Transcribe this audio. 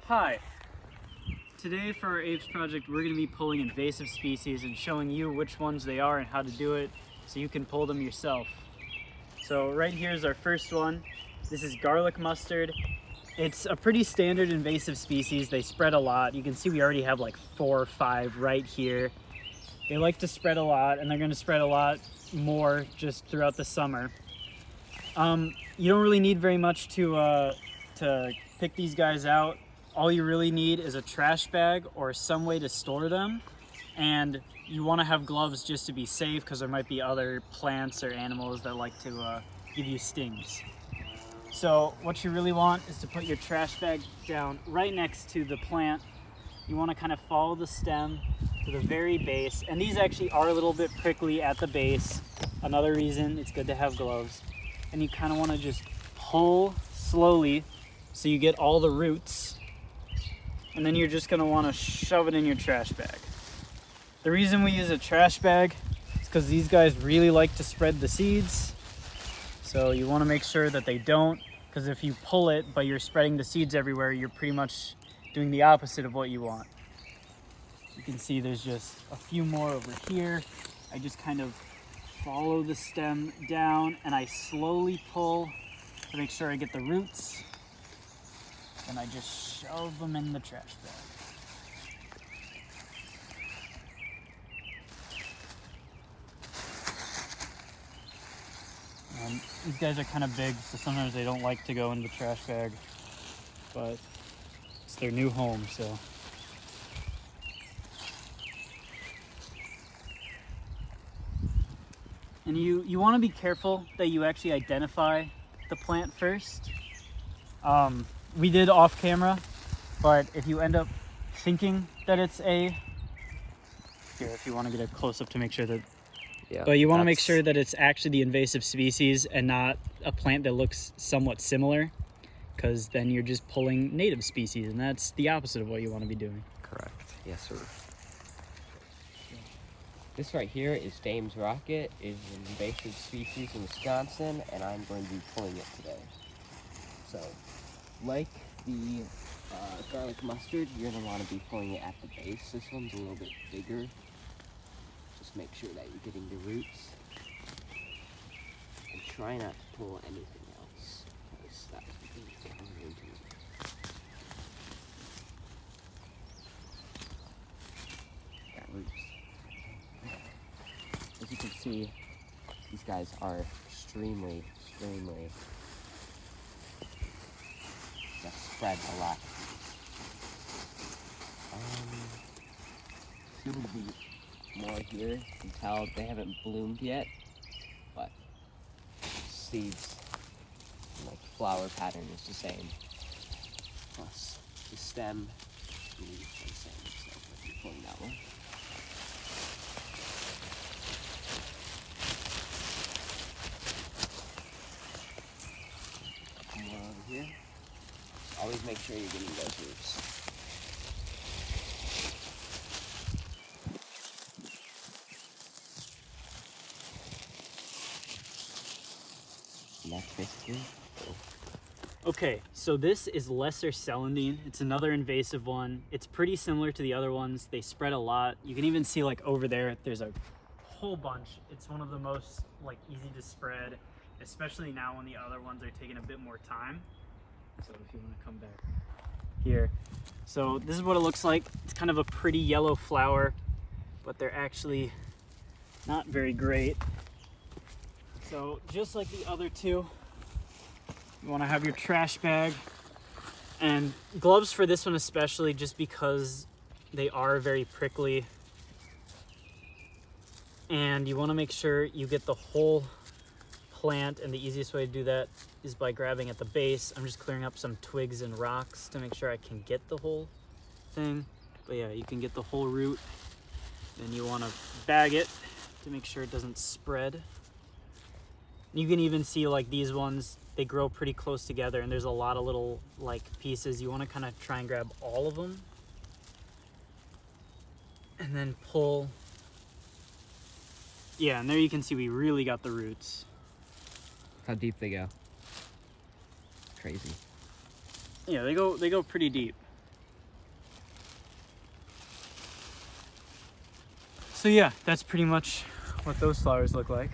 Hi. Today for our apes project, we're going to be pulling invasive species and showing you which ones they are and how to do it so you can pull them yourself. So right here is our first one. This is garlic mustard. It's a pretty standard invasive species. They spread a lot. You can see we already have like 4 or 5 right here. They like to spread a lot, and they're going to spread a lot more just throughout the summer. You don't really need very much to pick these guys out. All you really need is a trash bag or some way to store them, and you want to have gloves just to be safe because there might be other plants or animals that like to give you stings. So what you really want is to put your trash bag down right next to the plant. You want to kind of follow the stem to the very base, and these actually are a little bit prickly at the base. Another reason it's good to have gloves. And you kind of want to just pull slowly so you get all the roots, and then you're just going to want to shove it in your trash bag. The reason we use a trash bag is because these guys really like to spread the seeds, so you want to make sure that they don't, because if you pull it but you're spreading the seeds everywhere, you're pretty much doing the opposite of what you want. You can see there's just a few more over here. I just kind of follow the stem down and I slowly pull to make sure I get the roots, and I just shove them in the trash bag. These guys are kind of big, so sometimes they don't like to go in the trash bag, but it's their new home, so. And you want to be careful that you actually identify the plant first. We did off camera, but if you end up thinking that it's here, if you want to get a close up to make sure that, but you want to make sure that it's actually the invasive species and not a plant that looks somewhat similar, because then you're just pulling native species, and that's the opposite of what you want to be doing. Correct. Yes, sir. This right here is Dame's Rocket. It is an invasive species in Wisconsin, and I'm going to be pulling it today. So, like the garlic mustard, you're going to want to be pulling it at the base. This one's a little bit bigger. Just make sure that you're getting the roots. And try not to pull anything else, because that's going to get into it. Got roots. As you can see, these guys are extremely that spread a lot. Soon to be more here. You can tell they haven't bloomed yet, but seeds and like flower pattern is the same. Plus the stem is the same. So if you're pulling that one. More over here. Always make sure you're getting those roots. And that's basically it. Okay, so this is lesser celandine. It's another invasive one. It's pretty similar to the other ones. They spread a lot. You can even see like over there's a whole bunch. It's one of the most like easy to spread, especially now when the other ones are taking a bit more time. So if you want to come back here. So this is what it looks like. It's kind of a pretty yellow flower, but they're actually not very great. So just like the other two, you want to have your trash bag and gloves for this one especially, just because they are very prickly. And you want to make sure you get the whole plant, and the easiest way to do that is by grabbing at the base. I'm just clearing up some twigs and rocks to make sure I can get the whole thing. But yeah, you can get the whole root. Then you want to bag it to make sure it doesn't spread. You can even see like these ones, they grow pretty close together, and there's a lot of little like pieces. You want to kind of try and grab all of them and then pull. Yeah, and there you can see we really got the roots. How deep they go. Crazy. Yeah, they go pretty deep. So yeah, that's pretty much what those flowers look like.